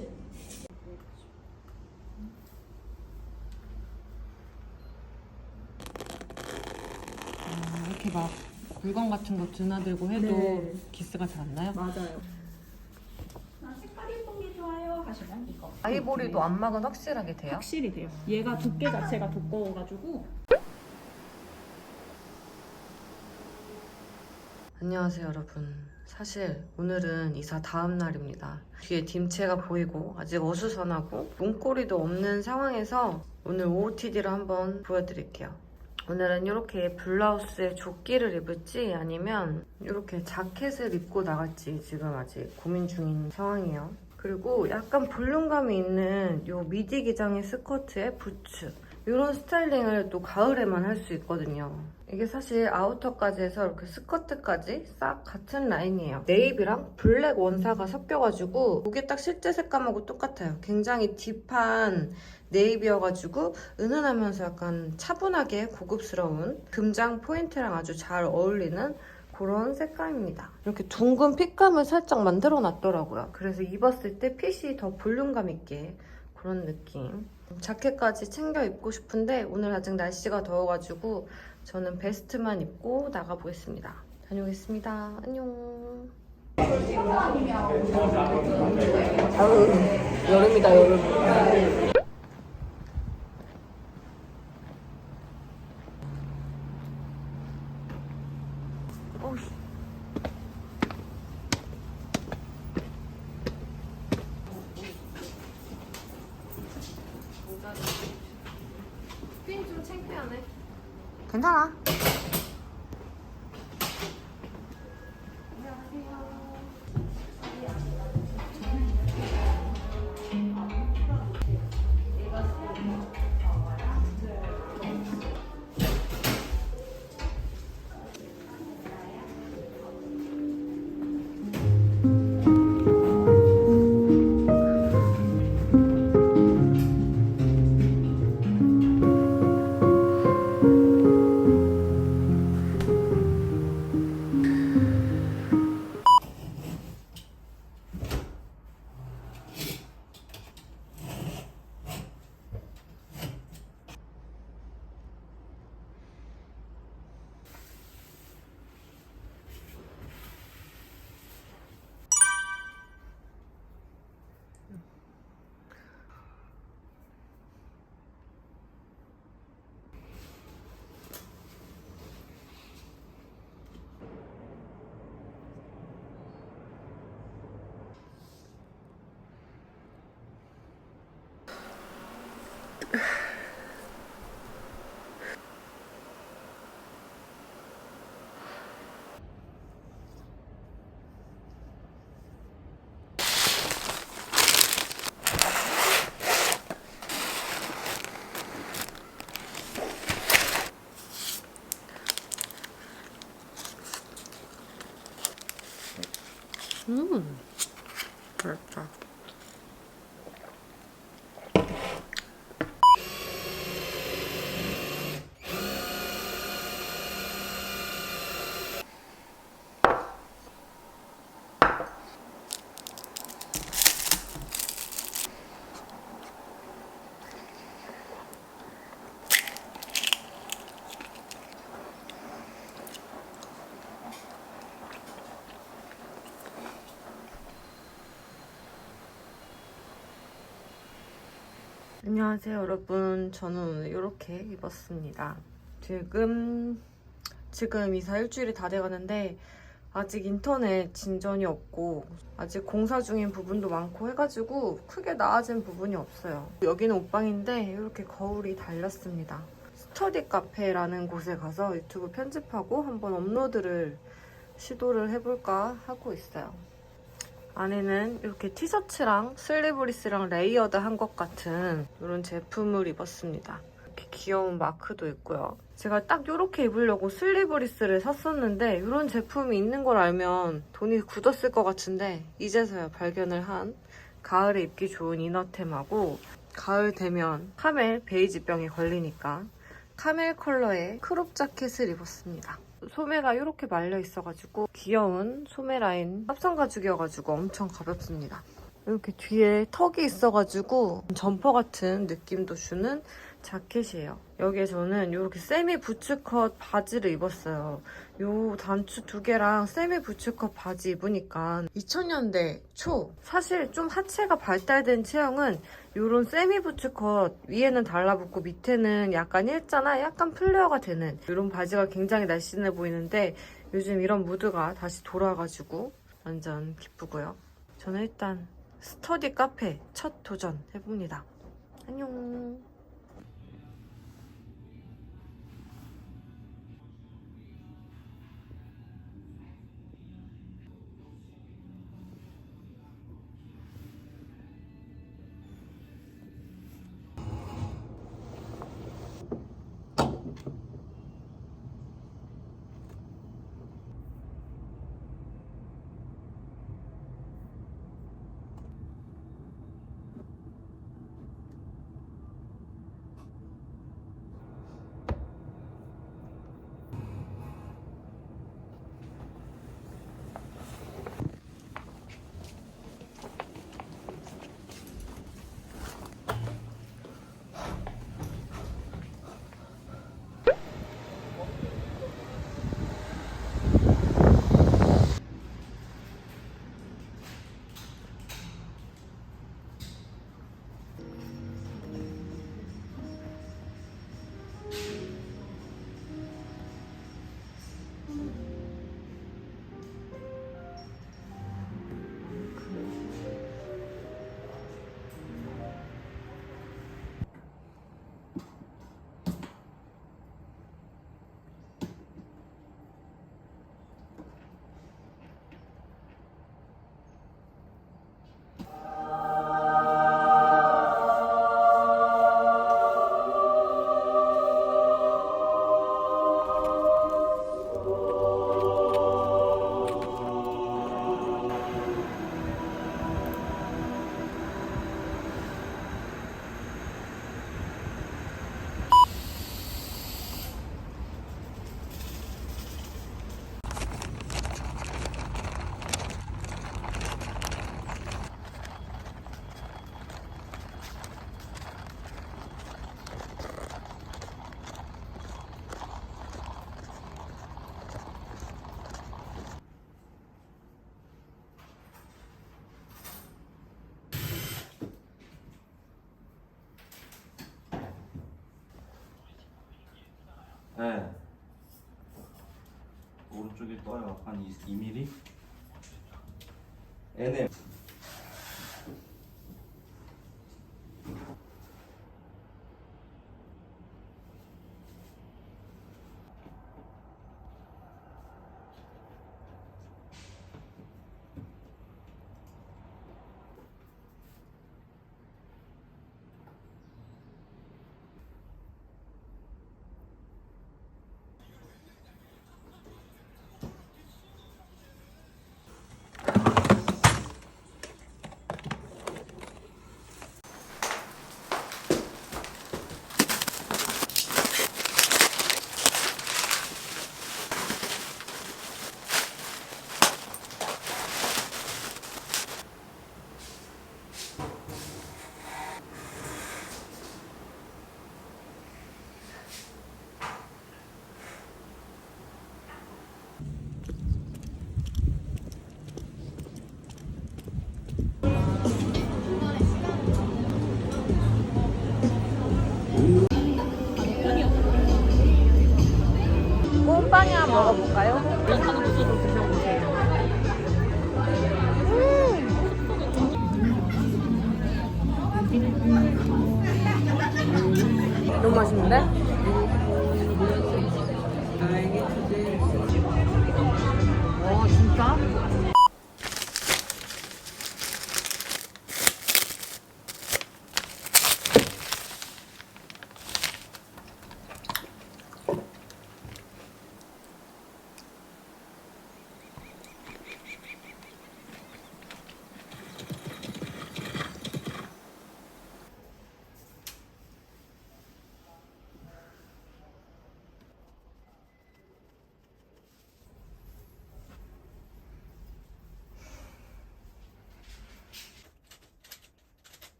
17. 이렇게 막 물건 같은 거 드나들고 해도 네. 기스가 잘 안 나요? 맞아요. 색깔 예쁜 게 좋아요 하시면 이거. 아이보리도 안막은 확실하게 돼요? 확실히 돼요. 얘가 두께 자체가 두꺼워가지고. 안녕하세요 여러분. 사실 오늘은 이사 다음 날입니다. 뒤에 딤체가 보이고 아직 어수선하고 문고리도 없는 상황에서 오늘 OOTD를 한번 보여드릴게요. 오늘은 이렇게 블라우스에 조끼를 입을지 아니면 이렇게 자켓을 입고 나갈지 지금 아직 고민 중인 상황이에요. 그리고 약간 볼륨감이 있는 이 미디 기장의 스커트에 부츠, 이런 스타일링을 또 가을에만 할 수 있거든요. 이게 사실 아우터까지 해서 이렇게 스커트까지 싹 같은 라인이에요. 네이비랑 블랙 원사가 섞여가지고 이게 딱 실제 색감하고 똑같아요. 굉장히 딥한 네이비여가지고 은은하면서 약간 차분하게 고급스러운 금장 포인트랑 아주 잘 어울리는 그런 색감입니다. 이렇게 둥근 핏감을 살짝 만들어 놨더라고요. 그래서 입었을 때 핏이 더 볼륨감 있게 그런 느낌. 자켓까지 챙겨 입고 싶은데 오늘 아직 날씨가 더워가지고 저는 베스트만 입고 나가보겠습니다. 다녀오겠습니다. 안녕. 아유, 여름이다 여름. 핀 좀 창피하네. 괜찮아. 맛있다. 안녕하세요 여러분. 저는 오늘 이렇게 입었습니다. 지금 이사 일주일이 다 돼가는데 아직 인터넷 진전이 없고 아직 공사 중인 부분도 많고 해가지고 크게 나아진 부분이 없어요. 여기는 옷방인데 이렇게 거울이 달렸습니다. 스터디 카페라는 곳에 가서 유튜브 편집하고 한번 업로드를 시도를 해볼까 하고 있어요. 안에는 이렇게 티셔츠랑 슬리브리스랑 레이어드한 것 같은 이런 제품을 입었습니다. 이렇게 귀여운 마크도 있고요. 제가 딱 이렇게 입으려고 슬리브리스를 샀었는데 이런 제품이 있는 걸 알면 돈이 굳었을 것 같은데 이제서야 발견을 한 가을에 입기 좋은 이너템하고 가을 되면 카멜 베이지병에 걸리니까 카멜 컬러의 크롭 자켓을 입었습니다. 소매가 이렇게 말려 있어가지고 귀여운 소매 라인 합성 가죽이어가지고 엄청 가볍습니다. 이렇게 뒤에 턱이 있어가지고 점퍼 같은 느낌도 주는 자켓이에요. 여기에 저는 이렇게 세미 부츠컷 바지를 입었어요. 요 단추 2개랑 세미 부츠컷 바지 입으니까 2000년대 초 사실 좀 하체가 발달된 체형은 요런 세미 부츠컷 위에는 달라붙고 밑에는 약간 일자나 약간 플레어가 되는 이런 바지가 굉장히 날씬해 보이는데 요즘 이런 무드가 다시 돌아와가지고 완전 기쁘고요. 저는 일단 스터디 카페 첫 도전 해봅니다. 안녕. 네. 오른쪽에 떠요. 한 2mm? NM.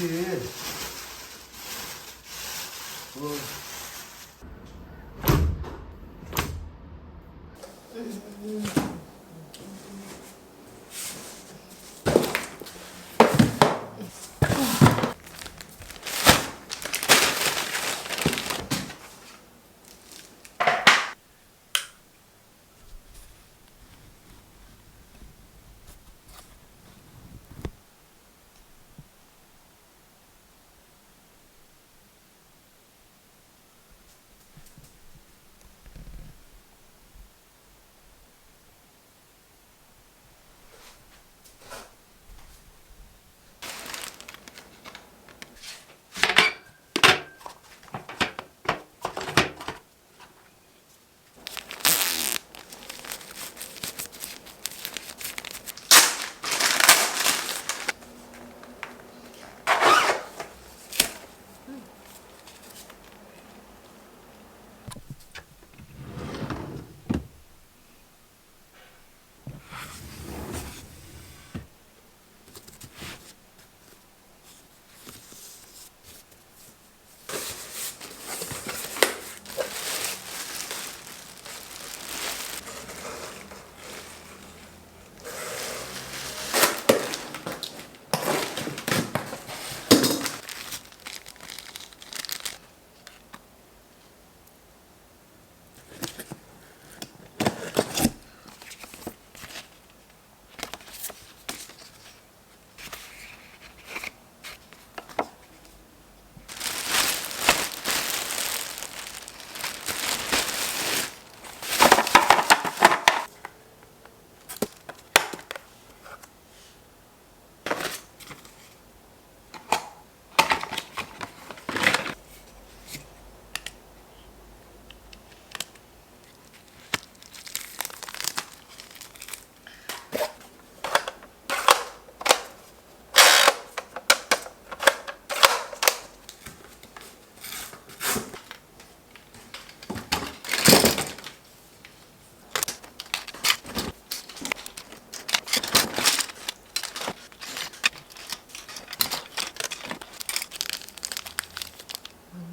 되지.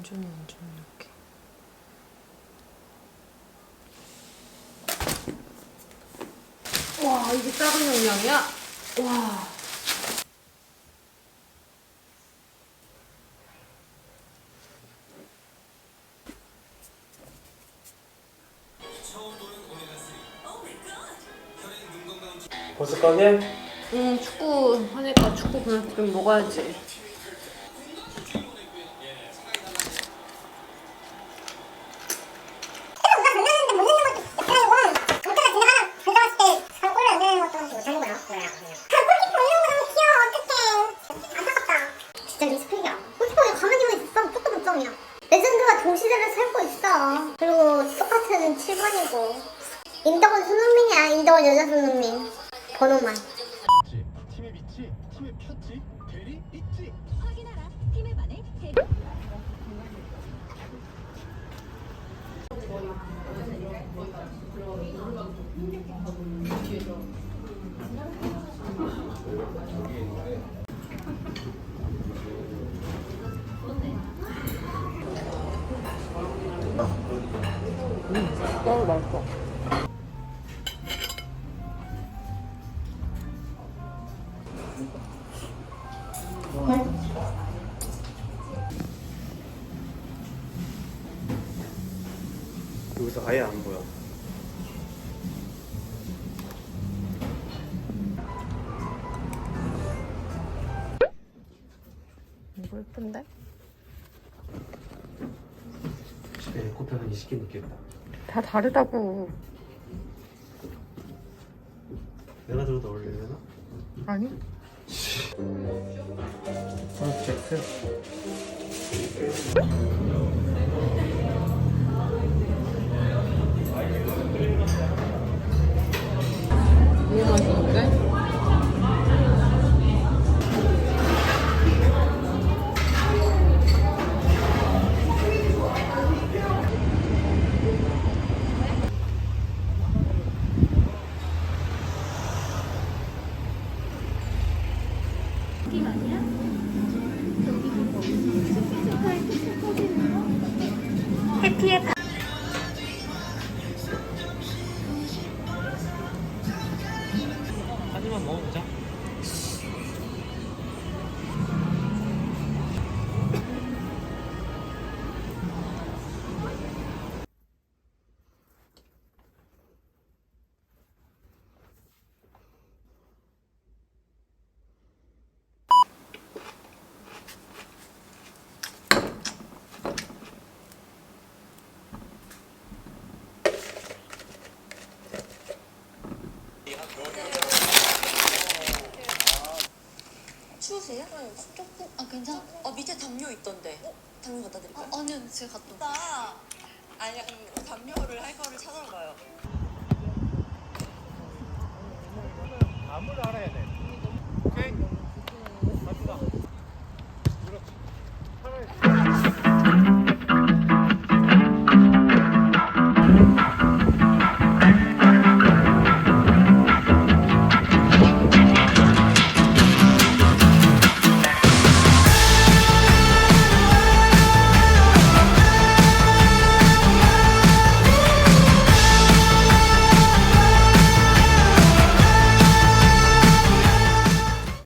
완전 이렇게. 와, 이게 작은 용량이야? 와. 벌써 가게? 응, 축구 하니까 축구 그냥 좀 먹어야지. 진짜 리스펙이야. 골키퍼가 가만히만 있었어. 조금 걱정이야. 레전드가 동시대를 살고 있어. 그리고 똑같은 7번이고. 인덕은 손흥민이야. 인덕은 여자 손흥민. 번호만. 팀에 믿지? 팀에 폈지? 대리 있지? 확인하라. 팀의 반에 대 너무 맛있어. 여기서 아예 안 보여. 이거 예쁜데? 집에 에코편은 20개 있겠다. 다 다르다고. 내가 들어도 어울리려나? 아니? 잭스. 너무 맛있는데? 팀 아니야? 추우세요? 조금 괜찮아. 밑에 담요 있던데. 담요 갖다 드릴까요? 아니요, 제가 갖다. 아니야, 그럼 담요를 할 거를 찾아봐요. 암을 알아야 돼.